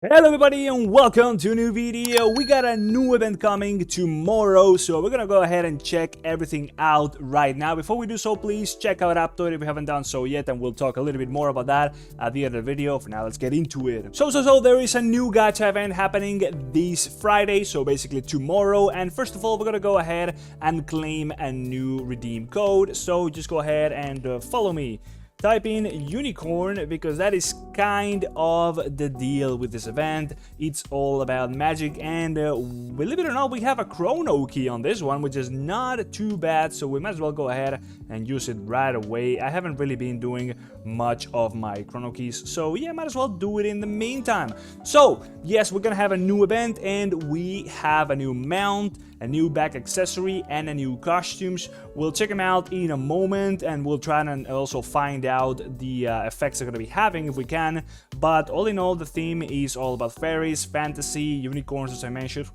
Hello everybody and welcome to a new video. We got a new event coming tomorrow, so we're gonna go ahead and check everything out right now. Before we do so, please check out Aptoide if you haven't done so yet, and we'll talk a little bit more about that at the end of the video. For now, let's get into it. So there is a new gacha event happening this Friday, so basically tomorrow. And first of all, we're gonna go ahead and claim a new redeem code. So just go ahead and follow me. Type in Unicorn, because that is kind of the deal with this event. It's all about magic, and believe it or not, we have a chrono key on this one, which is not too bad, so we might as well go ahead and use it right away. I haven't really been doing much of my chrono keys, so yeah, might as well do it in the meantime. So yes, we're gonna have a new event, and we have a new mount, a new back accessory, and a new costumes. We'll check them out in a moment, and we'll try and also find out the effects they're gonna be having if we can. But all in all, the theme is all about fairies, fantasy, unicorns, as I mentioned.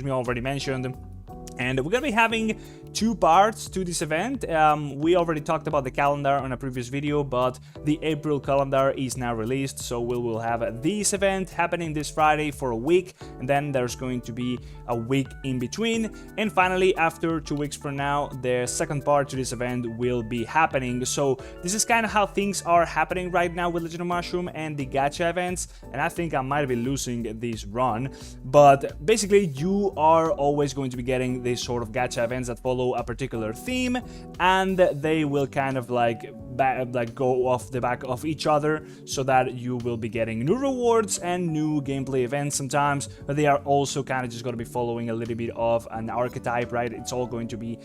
Already mentioned. And we're gonna be having two parts to this event. We already talked about the calendar on a previous video, but the April calendar is now released, so we will have this event happening this Friday for a week, and then there's going to be a week in between, and finally after 2 weeks from now the second part to this event will be happening. So this is kind of how things are happening right now with Legend of Mushroom and the gacha events, and I think I might be losing this run, but basically you are always going to be getting these sort of gacha events that follow a particular theme, and they will kind of like go off the back of each other, so that you will be getting new rewards and new gameplay events sometimes, but they are also kind of just going to be following a little bit of an archetype, right? It's all going to be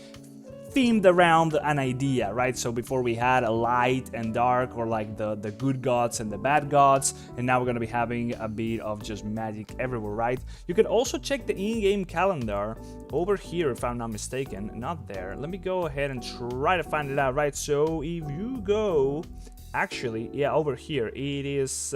themed around an idea, right? So before we had a light and dark, or like the good gods and the bad gods, and now we're gonna be having a bit of just magic everywhere, right? You can also check the in-game calendar over here, if I'm not mistaken. Not there. Let me go ahead and try to find it out, right? So if you go, actually, yeah, over here it is.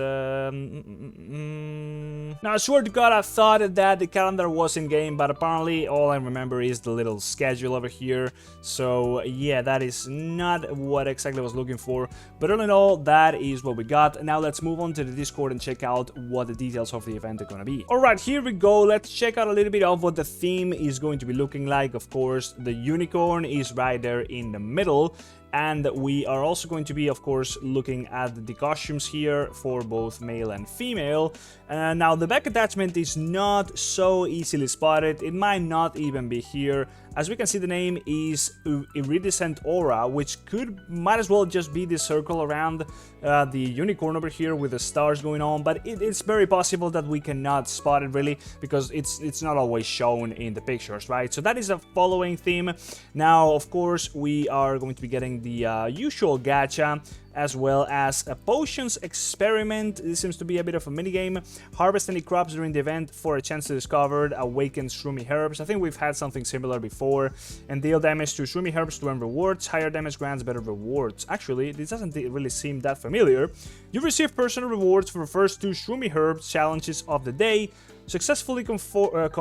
Now I swear to God, I thought that the calendar was in game, but apparently all I remember is the little schedule over here. So yeah, that is not what exactly I was looking for, but all in all, that is what we got. Now let's move on to the Discord and check out what the details of the event are gonna be. All right, here we go. Let's check out a little bit of what the theme is going to be looking like. Of course, the unicorn is right there in the middle. And we are also going to be, of course, looking at the costumes here for both male and female. Now, the back attachment is not so easily spotted. It might not even be here. As we can see, the name is Iridescent Aura, which might as well just be the circle around the unicorn over here with the stars going on. But it's very possible that we cannot spot it really, because it's not always shown in the pictures, right? So that is a following theme. Now, of course, we are going to be getting the usual gacha, as well as a potions experiment. This seems to be a bit of a minigame. Harvest any crops during the event for a chance to discover awakened shroomy herbs. I think we've had something similar before. And deal damage to shroomy herbs to earn rewards. Higher damage grants better rewards. Actually, this doesn't really seem that familiar. You receive personal rewards for the first 2 shroomy herbs challenges of the day. Successfully comfort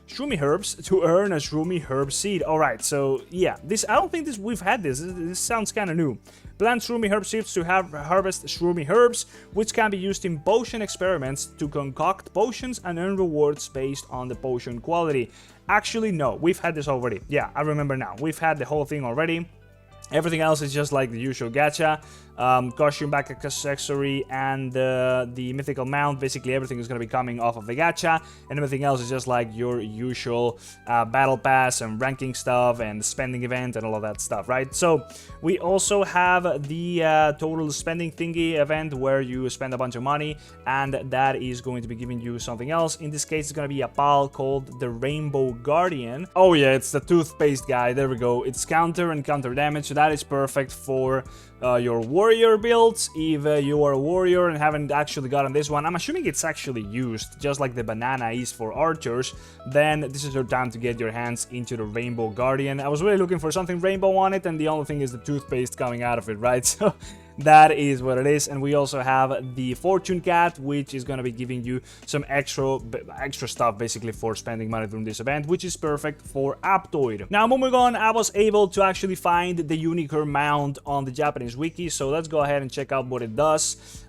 shroomy herbs to earn a shroomy herb seed. Alright, so yeah, I don't think we've had this. This sounds kind of new. Plant shroomy herb seeds to harvest shroomy herbs, which can be used in potion experiments to concoct potions and earn rewards based on the potion quality. Actually, no, we've had this already. Yeah, I remember now. We've had the whole thing already. Everything else is just like the usual gacha. Costume back accessory and the mythical mount. Basically everything is going to be coming off of the gacha, and everything else is just like your usual battle pass and ranking stuff and spending event and all of that stuff, right? So we also have the total spending thingy event, where you spend a bunch of money, and that is going to be giving you something else. In this case, it's going to be a pal called the Rainbow Guardian. Oh yeah, it's the toothpaste guy. There we go. It's counter and counter damage, so that is perfect for your warrior builds. If you are a warrior and haven't actually gotten this one, I'm assuming it's actually used, just like the banana is for archers, then this is your time to get your hands into the Rainbow Guardian. I was really looking for something rainbow on it, and the only thing is the toothpaste coming out of it, right? So that is what it is. And we also have the Fortune Cat, which is going to be giving you some extra stuff basically for spending money during this event, which is perfect for Aptoide. Now moving on, I was able to actually find the Unicorn mount on the Japanese wiki, so let's go ahead and check out what it does.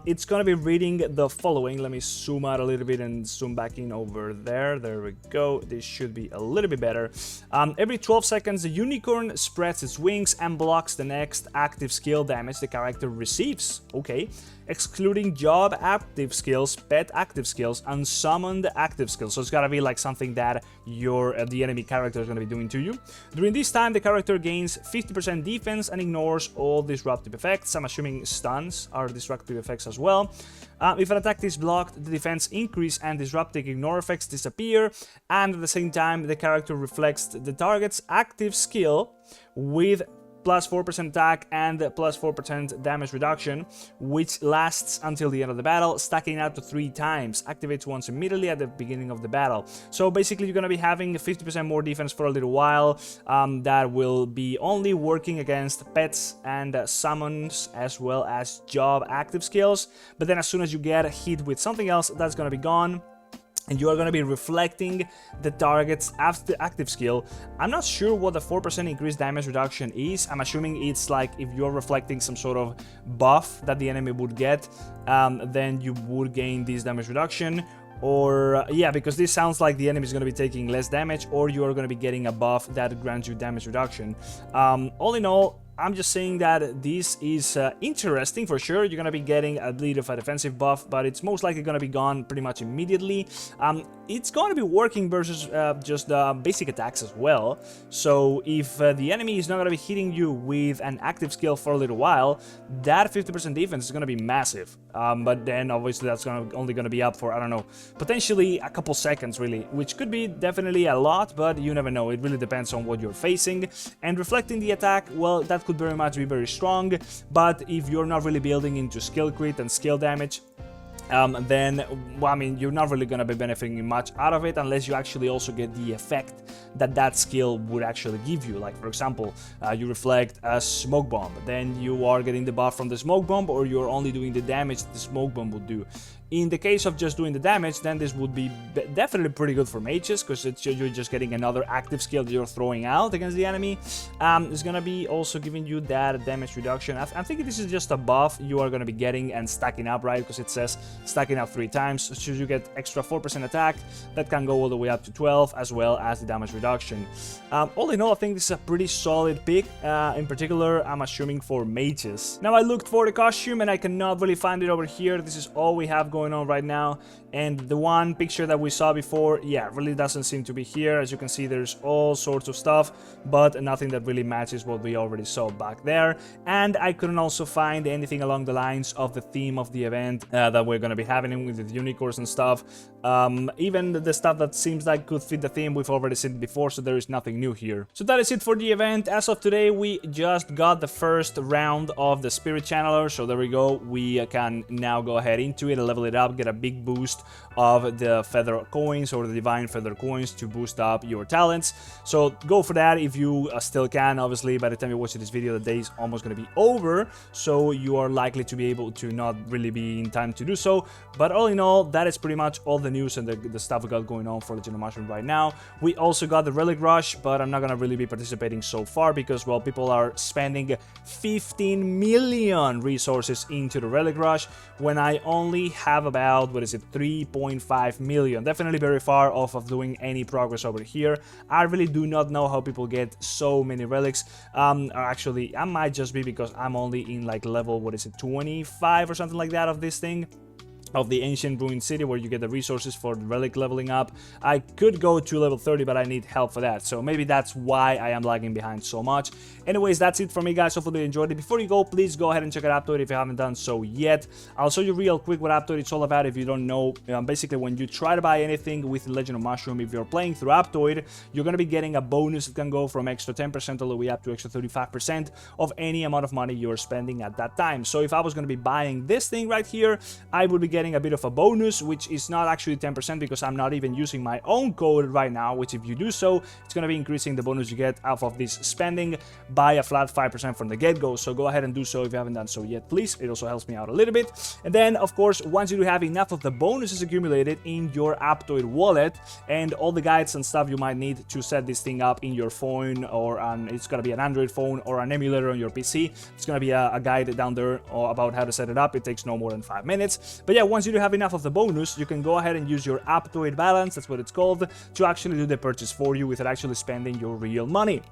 it's going to be reading the following. Let me zoom out a little bit and zoom back in over there. There we go. This should be a little bit better. Every 12 seconds, the unicorn spreads its wings and blocks the next active skill damage the character receives. Okay. Excluding job active skills, pet active skills, and summoned active skills. So it's gotta be like something that the enemy character is gonna be doing to you. During this time, the character gains 50% defense and ignores all disruptive effects. I'm assuming stuns are disruptive effects as well. If an attack is blocked, the defense increase and disruptive ignore effects disappear, and at the same time, the character reflects the target's active skill with plus 4% attack and plus 4% damage reduction, which lasts until the end of the battle, stacking out to 3 times. Activates once immediately at the beginning of the battle. So basically, you're going to be having 50% more defense for a little while. That will be only working against pets and summons, as well as job active skills. But then as soon as you get hit with something else, that's going to be gone. And you are going to be reflecting the target's active skill. I'm not sure what the 4% increased damage reduction is. I'm assuming it's like if you're reflecting some sort of buff that the enemy would get, then you would gain this damage reduction. Or, yeah, because this sounds like the enemy is going to be taking less damage, or you are going to be getting a buff that grants you damage reduction. All in all, I'm just saying that this is interesting for sure. You're going to be getting a bit of a defensive buff, but it's most likely going to be gone pretty much immediately. It's going to be working versus just basic attacks as well. So if the enemy is not going to be hitting you with an active skill for a little while, that 50% defense is going to be massive. But then obviously that's only going to be up for, I don't know, potentially a couple seconds really, which could be definitely a lot, but you never know. It really depends on what you're facing. And reflecting the attack, well, that could very much be very strong, but if you're not really building into skill crit and skill damage, then, well, I mean, you're not really going to be benefiting much out of it unless you actually also get the effect that skill would actually give you. Like, for example, you reflect a smoke bomb, then you are getting the buff from the smoke bomb, or you're only doing the damage the smoke bomb would do. In the case of just doing the damage, then this would be definitely pretty good for mages, because you're just getting another active skill that you're throwing out against the enemy. It's gonna be also giving you that damage reduction. I'm thinking this is just a buff you are gonna be getting and stacking up, right? Because it says stacking up 3 times. So you get extra 4% attack, that can go all the way up to 12, as well as the damage reduction. All in all, I think this is a pretty solid pick. In particular, I'm assuming for mages. Now, I looked for the costume and I cannot really find it over here. This is all we have going on right now, and the one picture that we saw before, yeah, really doesn't seem to be here. As you can see, there's all sorts of stuff, but nothing that really matches what we already saw back there. And I couldn't also find anything along the lines of the theme of the event that we're going to be having with the unicorns and stuff. Even the stuff that seems like could fit the theme, we've already seen before, so there is nothing new here. So that is it for the event. As of today, we just got the first round of the Spirit Channeler, so there we go. We can now go ahead into it and level it up, get a big boost of the feather coins or the divine feather coins to boost up your talents. So go for that if you still can. Obviously, by the time you watch this video, the day is almost going to be over, so you are likely to be able to not really be in time to do so. But all in all, that is pretty much all the news and the stuff we got going on for Legend of Mushroom right now. We also got the Relic Rush, but I'm not going to really be participating so far because, well, people are spending 15 million resources into the Relic Rush when I only have about, what is it, 3.5 million. Definitely very far off of doing any progress over here. I really do not know how people get so many relics. Actually, I might just be because I'm only in like level, what is it, 25 or something like that of this thing, of the ancient ruined city, where you get the resources for the relic leveling up. I could go to level 30, but I need help for that, so maybe that's why I am lagging behind so much. Anyways, that's it for me, guys. Hopefully you enjoyed it. Before you go, please go ahead and check out Aptoide if you haven't done so yet. I'll show you real quick what Aptoide is all about if you don't know. Basically, when you try to buy anything with Legend of Mushroom, if you're playing through Aptoide, you're going to be getting a bonus that can go from extra 10% all the way up to extra 35% of any amount of money you're spending at that time. So if I was going to be buying this thing right here, I would be getting getting a bit of a bonus, which is not actually 10% because I'm not even using my own code right now, which if you do so, it's going to be increasing the bonus you get off of this spending by a flat 5% from the get-go. So go ahead and do so if you haven't done so yet, please. It also helps me out a little bit. And then, of course, once you do have enough of the bonuses accumulated in your Aptoide wallet and all the guides and stuff you might need to set this thing up in your phone, or it's going to be an Android phone or an emulator on your PC. It's going to be a guide down there about how to set it up. It takes no more than 5 minutes. But yeah, once you do have enough of the bonus, you can go ahead and use your Aptoide balance, that's what it's called, to actually do the purchase for you without actually spending your real money.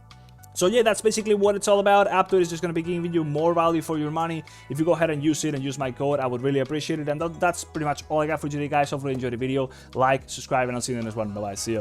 So yeah, that's basically what it's all about. Aptoide is just going to be giving you more value for your money. If you go ahead and use it and use my code, I would really appreciate it. And that's pretty much all I got for today, guys. Hopefully you enjoyed the video. Like, subscribe, and I'll see you in the next one. Bye-bye. See ya.